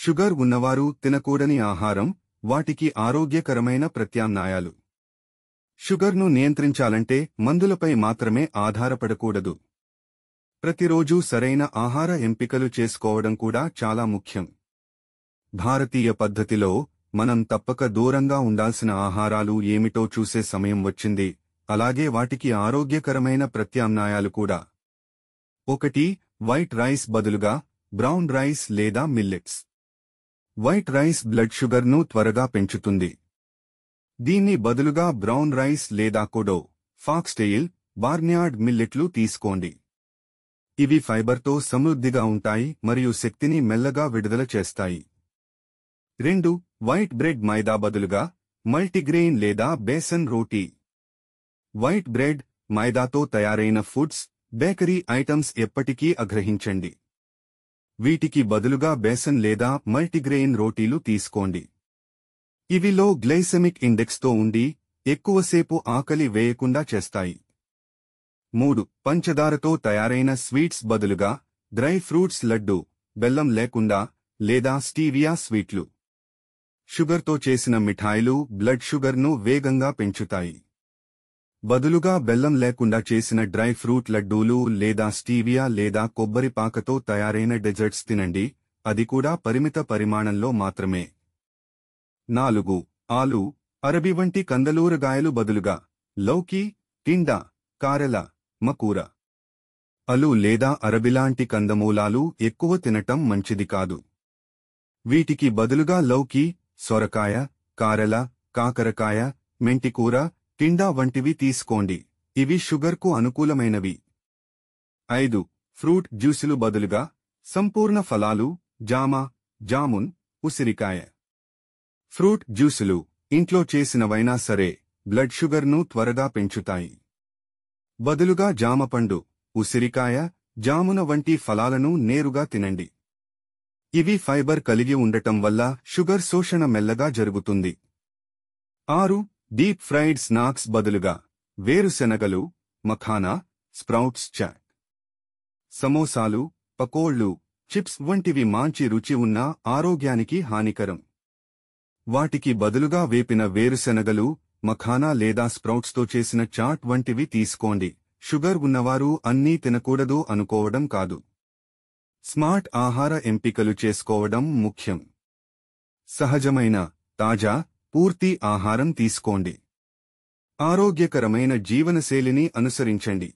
Sugar ఉన్నవారు తినకూడని ఆహారం, వాటికి ఆరోగ్యకరమైన ప్రత్యామ్నాయాలు. షుగర్ను నియంత్రించాలంటే మందులపై మాత్రమే ఆధారపడకూడదు. ప్రతిరోజూ సరైన ఆహార ఎంపికలు చేసుకోవడం కూడా చాలా ముఖ్యం. భారతీయ పద్ధతిలో మనం తప్పక దూరంగా ఉండాల్సిన ఆహారాలు ఏమిటో చూసే సమయం వచ్చింది. అలాగే వాటికి ఆరోగ్యకరమైన ప్రత్యామ్నాయాలు కూడా. 1. వైట్ రైస్ బదులుగా బ్రౌన్ రైస్ లేదా మిల్లెట్స్. వైట్ రైస్ బ్లడ్ షుగర్ను త్వరగా పెంచుతుంది. దీన్ని బదులుగా బ్రౌన్ రైస్ లేదా కొడో, ఫాక్స్టెయిల్, బార్న్యార్డ్ మిల్లెట్లు తీసుకోండి. ఇవి ఫైబర్తో సమృద్ధిగా ఉంటాయి మరియు శక్తిని మెల్లగా విడుదల చేస్తాయి. 2. వైట్ బ్రెడ్ మైదా బదులుగా మల్టీగ్రెయిన్ లేదా బేసన్ రోటీ. వైట్ బ్రెడ్, మైదాతో తయారైన ఫుడ్స్, బేకరీ ఐటమ్స్ ఎప్పటికీ అగ్రహించండి. వీటికి బదులుగా బేసన్ లేదా మల్టీగ్రెయిన్ రోటీలు తీసుకోండి. ఇవి లో గ్లైసెమిక్ ఇండెక్స్తో ఉండి ఎక్కువసేపు ఆకలి వేయకుండా చేస్తాయి. 3. పంచదారతో తయారైన స్వీట్స్ బదులుగా డ్రై ఫ్రూట్స్ లడ్డు, బెల్లం లేకుండా లేదా స్టీవియా స్వీట్లు. షుగర్తో చేసిన మిఠాయిలు బ్లడ్ షుగర్ను వేగంగా పెంచుతాయి. బదులుగా బెల్లం లేకుండా చేసిన డ్రై ఫ్రూట్ లడ్డూలు లేదా స్టీవియా లేదా కొబ్బరి పాకతో తయారైన డెజర్ట్స్ తినండి, అది కూడా పరిమిత పరిమాణంలో మాత్రమే. 4. ఆలు, అరబి వంటి కందలూరగాయలు బదులుగా లౌకి, టిండా, కారెల, మకూర. అలు లేదా అరబిలాంటి కందమూలాలు ఎక్కువ తినటం మంచిది కాదు. వీటికి బదులుగా లౌకి, సొరకాయ, కారెల, కాకరకాయ, మెంటికూర, టిండా వంటివి తీసుకోండి. ఇవి షుగర్కు అనుకూలమైనవి. 5. ఫ్రూట్ జ్యూసులు బదులుగా సంపూర్ణ ఫలాలు, జామ, జామున్, ఉసిరికాయ. ఫ్రూట్ జ్యూసులు ఇంట్లో చేసినవైనా సరే బ్లడ్ షుగర్ను త్వరగా పెంచుతాయి. బదులుగా జామపండు, ఉసిరికాయ, జామున వంటి ఫలాలను నేరుగా తినండి. ఇవి ఫైబర్ కలిగి ఉండటం వల్ల షుగర్ శోషణ మెల్లగా జరుగుతుంది. 6. డీప్ ఫ్రైడ్ స్నాక్స్ బదులుగా వేరుశెనగలు, మఖానా, స్ప్రౌట్స్ చాట్. సమోసాలు, పకోళ్లు, చిప్స్ వంటివి మంచి రుచి ఉన్నా ఆరోగ్యానికి హానికరం. వాటికి బదులుగా వేపిన వేరుశెనగలు, మఖానా లేదా స్ప్రౌట్స్తో చేసిన చాట్ వంటివి తీసుకోండి. షుగర్ ఉన్నవారు అన్నీ తినకూడదు అనుకోవడం కాదు. స్మార్ట్ ఆహార ఎంపికలు చేసుకోవడం ముఖ్యం. సహజమైన, తాజా, పూర్తి ఆహారం తీసుకోండి. ఆరోగ్యకరమైన జీవనశైలిని అనుసరించండి.